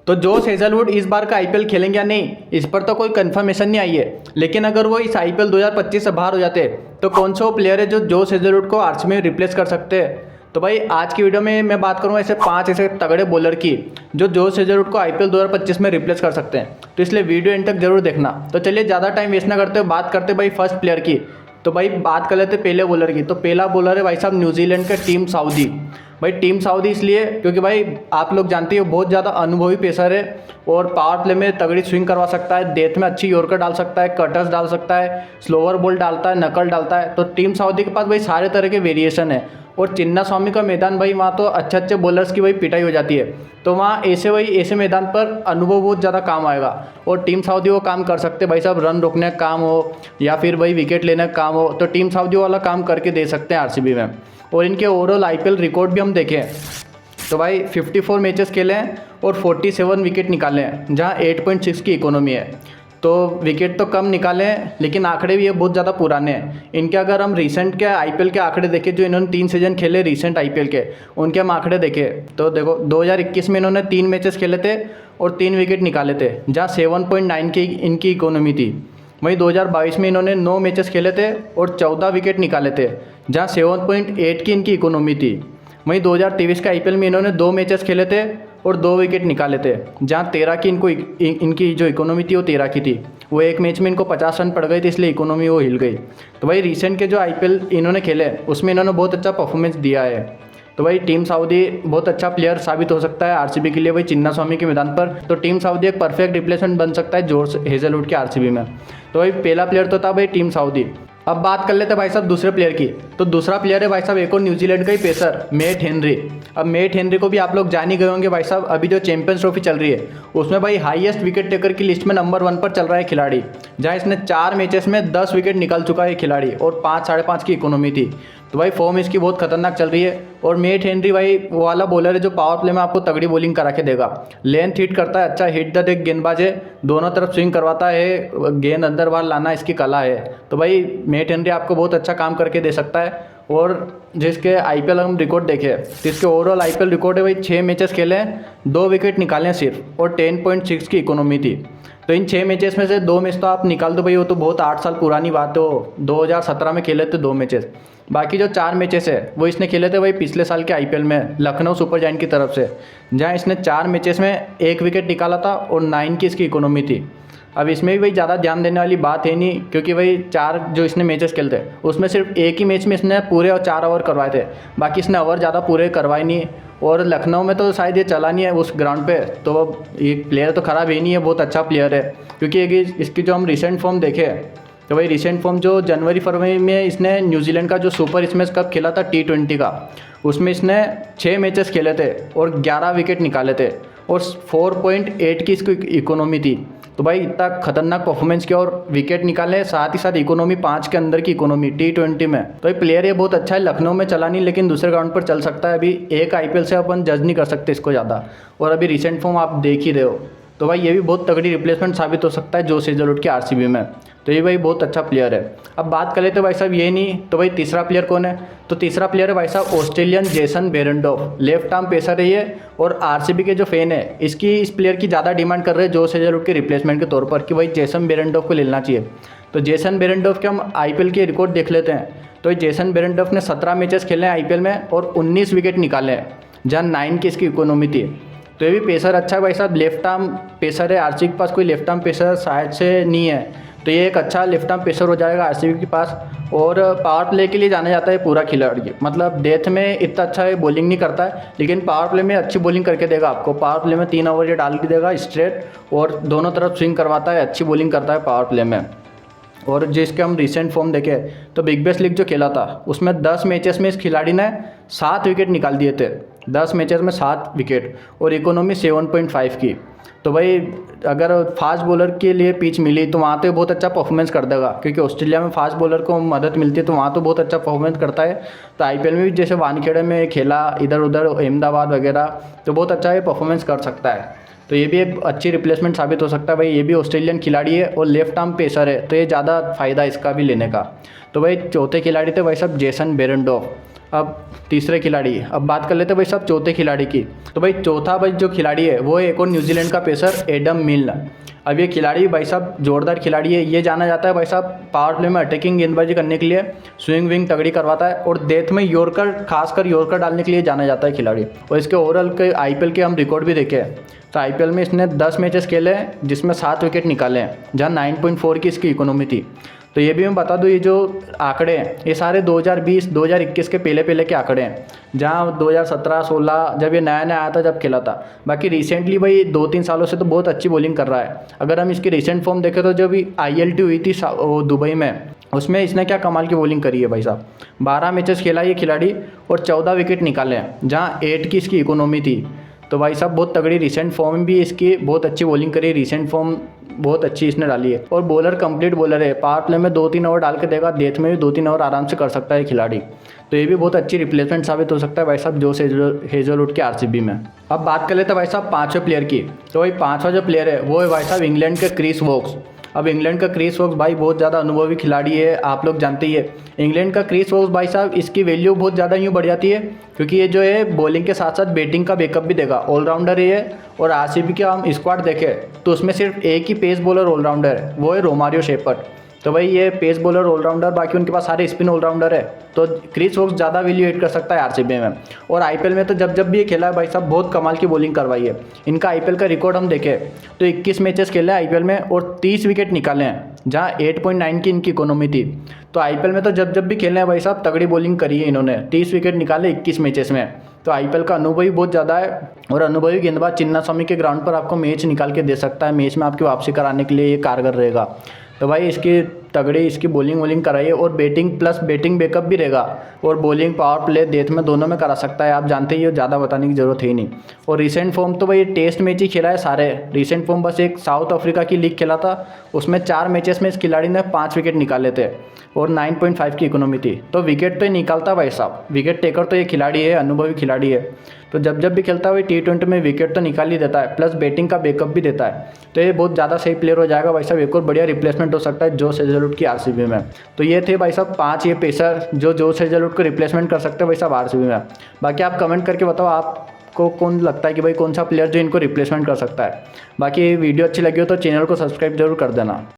तो Josh Hazlewood इस बार का आईपीएल खेलेंगे या नहीं, इस पर तो कोई कंफर्मेशन नहीं आई है। लेकिन अगर वो इस आईपीएल 2025 से बाहर हो जाते तो कौन से वो प्लेयर है जो जोश हेजलवुड को आरसीबी में रिप्लेस कर सकते हैं। तो भाई आज की वीडियो में मैं बात करूँगा ऐसे 5 ऐसे तगड़े बॉलर की जो जोश हेजलवुड को आईपीएल 2025 में रिप्लेस कर सकते हैं। तो इसलिए वीडियो एंड तक जरूर देखना। तो चलिए ज़्यादा टाइम वेस्ट ना करते हुए बात करते भाई फर्स्ट प्लेयर की। तो भाई बात कर लेते पहले बॉलर की। तो पहला बॉलर है भाई साहब न्यूजीलैंड का टीम साउदी। भाई टीम साउदी इसलिए क्योंकि भाई आप लोग जानते हो बहुत ज़्यादा अनुभवी पेसर है और पावर प्ले में तगड़ी स्विंग करवा सकता है, डेथ में अच्छी यॉर्कर डाल सकता है, कटर्स डाल सकता है, स्लोअर बॉल डालता है, नकल डालता है। तो टीम साउदी के पास भाई सारे तरह के वेरिएशन है। और चिन्ना स्वामी का मैदान भाई वहाँ तो अच्छे अच्छे बॉलर्स की भाई पिटाई हो जाती है। तो वहाँ ऐसे मैदान पर अनुभव बहुत ज़्यादा काम आएगा। और टीम साउदी वो काम कर सकते भाई साहब, रन रोकने का काम हो या फिर भाई विकेट लेने का काम हो, तो टीम साउदी वाला काम करके दे सकते हैं आरसीबी में। और इनके ओवरऑल आईपीएल रिकॉर्ड भी हम देखें तो भाई 54 मैचेस खेले हैं और 47 विकेट निकाले हैं, जहाँ 8.6 की इकोनॉमी है। तो विकेट तो कम निकाले हैं लेकिन आंकड़े भी ये बहुत ज़्यादा पुराने हैं इनके। अगर हम रिसेंट के आईपीएल के आंकड़े देखें जो इन्होंने 3 सीजन खेले रिसेंट आईपीएल के, उनके हम आंकड़े देखें तो देखो 2021 में इन्होंने 3 मैचेस खेले थे और 3 विकेट निकाले थे, जहाँ 7.9 की इनकी इकोनॉमी थी। वहीं 2022 में इन्होंने 9 मैचेस खेले थे और 14 विकेट निकाले थे, जहाँ 7.8 की इनकी इकोनॉमी थी। वहीं 2023 के आईपीएल में इन्होंने 2 मैचेस खेले थे और 2 विकेट निकाले थे, जहाँ 13 की इनकी जो इकोनॉमी थी वो 13 की थी। वो एक मैच में इनको 50 रन पड़ गए थे इसलिए इकोनॉमी वो हिल गई। तो भाई रिसेंट के जो आईपीएल इन्होंने खेले उसमें इन्होंने बहुत अच्छा परफॉर्मेंस दिया है। तो भाई टीम साउदी बहुत अच्छा प्लेयर साबित हो सकता है आरसीबी के लिए भाई चिन्ना स्वामी के मैदान पर। तो टीम साउदी एक परफेक्ट रिप्लेसमेंट बन सकता है जोश हेजलवुड के आरसीबी में। तो भाई पहला प्लेयर तो था भाई टीम साउदी। अब बात कर लेते हैं भाई साहब दूसरे प्लेयर की। तो दूसरा प्लेयर है भाई साहब एक और न्यूजीलैंड का ही पेसर मैट हेनरी। अब मैट हेनरी को भी आप लोग जान ही गए होंगे भाई साहब, अभी जो चैंपियंस ट्रॉफी चल रही है उसमें भाई हाईएस्ट विकेट टेकर की लिस्ट में नंबर 1 पर चल रहा है खिलाड़ी, जहां इसने 4 मैचेस में 10 विकेट निकाल चुका है खिलाड़ी और 5-5.5 की इकोनॉमी थी। तो भाई फॉर्म इसकी बहुत खतरनाक चल रही है। और मैट हेनरी भाई वो वाला बॉलर है जो पावर प्ले में आपको तगड़ी बॉलिंग करा के देगा, लेंथ हिट करता है, अच्छा हिट द डेक गेंदबाज है, दोनों तरफ स्विंग करवाता है, गेंद अंदर बाहर लाना इसकी कला है। तो भाई मैट हेनरी आपको बहुत अच्छा काम करके दे सकता है। और जिसके आईपीएल हम रिकॉर्ड देखें तो इसके ओवरऑल आईपीएल रिकॉर्ड है भाई 6 मैचेस खेले हैं, 2 विकेट निकाले हैं सिर्फ और 10.6 की इकोनॉमी थी। तो इन 6 मैचेस में से 2 मैच तो आप निकाल दो भाई, वो तो बहुत 8 साल पुरानी बात है, वो 2017 में खेले थे 2 मैचेस। बाकी जो 4 मैचेस है वो इसने खेले थे भाई पिछले साल के आईपीएल में लखनऊ सुपर जायंट की तरफ से, जहां इसने 4 मैचेस में 1 विकेट निकाला था और 9 की इसकी इकोनॉमी थी। अब इसमें भी भाई ज़्यादा ध्यान देने वाली बात है नहीं, क्योंकि भाई 4 जो इसने मैचेस खेलते हैं उसमें सिर्फ एक ही मैच में इसने पूरे और 4 ओवर करवाए थे, बाकी इसने ओवर ज़्यादा पूरे करवाए नहीं। और लखनऊ में तो शायद ये चला नहीं है उस ग्राउंड पे, तो ये प्लेयर तो ख़राब ही नहीं है, बहुत अच्छा प्लेयर है। क्योंकि इसकी जो हम रिसेंट फॉर्म देखें तो भाई रिसेंट फॉर्म जो जनवरी-फरवरी में इसने न्यूजीलैंड का जो सुपर स्मैश कप खेला था T20 का, उसमें इसने 6 मैचेस खेले थे और 11 विकेट निकाले थे और 4.8 की इसकी इकोनॉमी थी। तो भाई इतना खतरनाक परफॉर्मेंस किया और विकेट निकाले, साथ ही साथ इकोनॉमी 5 के अंदर की इकोनॉमी T20 में। तो ये प्लेयर ये बहुत अच्छा है, लखनऊ में चला नहीं लेकिन दूसरे ग्राउंड पर चल सकता है। अभी एक आईपीएल से अपन जज नहीं कर सकते इसको ज़्यादा, और अभी रिसेंट फॉर्म आप देख ही रहे हो। तो भाई ये भी बहुत तगड़ी रिप्लेसमेंट साबित हो सकता है जोश हेजलवुड के आरसीबी में। तो ये भाई बहुत अच्छा प्लेयर है। अब बात कर लेते भाई साहब ये नहीं तो भाई तीसरा प्लेयर कौन है। तो तीसरा प्लेयर है भाई साहब Australian Jason Behrendorff, left arm pacer है ये। और आरसीबी के जो फैन है इस प्लेयर की ज़्यादा डिमांड कर रहे हैं जोश हेजलवुड के रिप्लेसमेंट के तौर पर कि भाई जेसन बेरेंडोफ को लेना चाहिए। तो जेसन बेरेंडोफ के हम आईपीएल के रिकॉर्ड देख लेते हैं। तो जेसन बेरेंडोफ ने 17 मैचेस खेले हैं आईपीएल में और 19 विकेट निकाले हैं, जहाँ 9 की इसकी इकोनॉमी थी। तो ये भी पेसर अच्छा है भाई साहब, लेफ्ट आर्म पेसर है। आरसीबी के पास कोई लेफ्ट आर्म पेसर शायद से नहीं है, तो ये एक अच्छा लेफ्ट आर्म पेसर हो जाएगा आरसीबी के पास। और पावर प्ले के लिए जाना जाता है पूरा खिलाड़ी, मतलब डेथ में इतना अच्छा है बॉलिंग नहीं करता है लेकिन पावर प्ले में अच्छी बॉलिंग करके देगा आपको। पावर प्ले में 3 ओवर ये डाल के देगा स्ट्रेट और दोनों तरफ स्विंग करवाता है, अच्छी बॉलिंग करता है पावर प्ले में। और जिसके हम रिसेंट फॉर्म देखें तो बिग बैश लीग जो खेला था उसमें 10 मैचेस में इस खिलाड़ी ने 7 विकेट निकाल दिए थे, 10 मैचेस में 7 विकेट और इकोनॉमी 7.5 की। तो भाई अगर फास्ट बॉलर के लिए पिच मिली तो वहाँ तो बहुत अच्छा परफॉर्मेंस कर देगा, क्योंकि ऑस्ट्रेलिया में फास्ट बॉलर को मदद मिलती है तो वहाँ तो बहुत अच्छा परफॉर्मेंस करता है। तो आईपीएल में भी जैसे वानखेड़े में खेला, इधर उधर अहमदाबाद वगैरह, तो बहुत अच्छा ये परफॉर्मेंस कर सकता है। तो ये भी एक अच्छी रिप्लेसमेंट साबित हो सकता है भाई। ये भी ऑस्ट्रेलियन खिलाड़ी है और लेफ्ट आर्म पेसर है, तो ये ज़्यादा फ़ायदा इसका भी लेने का। तो भाई चौथे खिलाड़ी थे भाई साहब जेसन बेरेंडोफ। अब तीसरे खिलाड़ी, अब बात कर लेते हैं भाई साहब चौथे खिलाड़ी की। तो भाई चौथा भाई जो खिलाड़ी है वो है एक और न्यूजीलैंड का पेसर एडम मिल। अब ये खिलाड़ी भाई साहब जोरदार खिलाड़ी है। ये जाना जाता है भाई साहब पावर प्ले में अटैकिंग गेंदबाजी करने के लिए, स्विंग विंग तगड़ी करवाता है और डेथ में यॉर्कर, खासकर यॉर्कर डालने के लिए जाना जाता है खिलाड़ी। और इसके ओवरऑल के आईपीएल के हम रिकॉर्ड भी देखे हैं, तो आईपीएल में इसने 10 मैचेस खेले हैं जिसमें 7 विकेट निकाले हैं, जहाँ 9.4 की इसकी इकोनॉमी थी। तो ये भी मैं बता दूँ, ये जो आंकड़े हैं ये सारे 2020-2021 के पहले के आंकड़े हैं, जहाँ 2017-16 जब ये नया आया था जब खेला था। बाकी रिसेंटली भाई 2-3 सालों से तो बहुत अच्छी बॉलिंग कर रहा है। अगर हम इसकी रिसेंट फॉर्म देखें तो जब ILT हुई थी दुबई में, उसमें इसने क्या कमाल की बॉलिंग करी है भाई साहब। 12 मैचेस खेला ये खिलाड़ी और 14 विकेट निकाले हैं, जहाँ 8 की इसकी इकोनॉमी थी। तो भाई साहब बहुत तगड़ी रिसेंट फॉर्म भी इसकी, बहुत अच्छी बॉलिंग करी, रिसेंट फॉर्म बहुत अच्छी इसने डाली है। और बॉलर कंप्लीट बॉलर है, पावर प्ले में 2-3 ओवर डाल के देगा, डेथ में भी 2-3 ओवर आराम से कर सकता है खिलाड़ी। तो ये भी बहुत अच्छी रिप्लेसमेंट साबित हो सकता है भाई साहब जोश हेजलवुड के RCB में। अब बात कर लेते हैं भाई साहब 5वें प्लेयर की। तो भाई 5वां जो प्लेयर है वो है भाई साहब इंग्लैंड के क्रिस वोक्स। अब इंग्लैंड का क्रिस वोक्स भाई बहुत ज़्यादा अनुभवी खिलाड़ी है, आप लोग जानते ही है। इंग्लैंड का क्रिस वोक्स भाई साहब इसकी वैल्यू बहुत ज़्यादा यूँ बढ़ जाती है क्योंकि ये जो है बॉलिंग के साथ साथ बैटिंग का बैकअप भी देगा, ऑलराउंडर है। और RCB के हम स्क्वाड देखें तो उसमें सिर्फ एक ही पेस बॉलर ऑलराउंडर है, वो है रोमारियो शेफर्ड। तो भाई ये पेस बॉलर ऑलराउंडर, बाकी उनके पास सारे स्पिन ऑलराउंडर है। तो क्रिस वोक्स ज़्यादा वैल्यू एड कर सकता है RCB में। और IPL में तो जब भी ये खेला है भाई साहब बहुत कमाल की बॉलिंग करवाई है। इनका IPL का रिकॉर्ड हम देखें तो 21 मैचेस खेले हैं IPL में और 30 विकेट निकाले हैं, जहाँ 8.9 की इनकी इकोनॉमी थी। तो IPL में तो जब भी खेले हैं भाई साहब तगड़ी बॉलिंग करी है इन्होंने, 30 विकेट निकाले 21 मैचेस में। तो IPL का अनुभवी बहुत ज़्यादा है और अनुभवी गेंदबाज चिन्नास्वामी के ग्राउंड पर आपको मैच निकाल के दे सकता है, मैच में आपकी वापसी कराने के लिए ये कारगर रहेगा। तो भाई इसकी तगड़ी इसकी बॉलिंग कराइए और बैटिंग प्लस बैटिंग बैकअप भी रहेगा और बॉलिंग पावर प्ले डेथ में दोनों में करा सकता है, आप जानते ही हो, ज़्यादा बताने की ज़रूरत है ही नहीं। और रिसेंट फॉर्म तो भाई टेस्ट मैच ही खेला है सारे, रिसेंट फॉर्म बस एक साउथ अफ्रीका की लीग खेला था, उसमें 4 मैचेस में इस खिलाड़ी ने 5 विकेट निकाले थे और 9.5 की इकोनॉमी थी। तो विकेट तो ही निकालता भाई साहब, विकेट टेकर तो ये खिलाड़ी है, अनुभवी खिलाड़ी है। तो जब भी खेलता है भाई T20 में विकेट तो निकाल ही देता है, प्लस बैटिंग का बैकअप भी देता है। तो ये बहुत ज़्यादा सही प्लेयर हो जाएगा भाई साहब, एक और बढ़िया रिप्लेसमेंट हो सकता है जोश हेजलवुड की RCB में। तो ये थे भाई साहब 5 ये पेसर जो जोश हेजलवुड को रिप्लेसमेंट कर सकते हैं भाई साहब RCB में। बाकी आप कमेंट करके बताओ आपको कौन लगता है कि भाई कौन सा प्लेयर जो इनको रिप्लेसमेंट कर सकता है। बाकी वीडियो अच्छी लगी हो तो चैनल को सब्सक्राइब जरूर कर देना।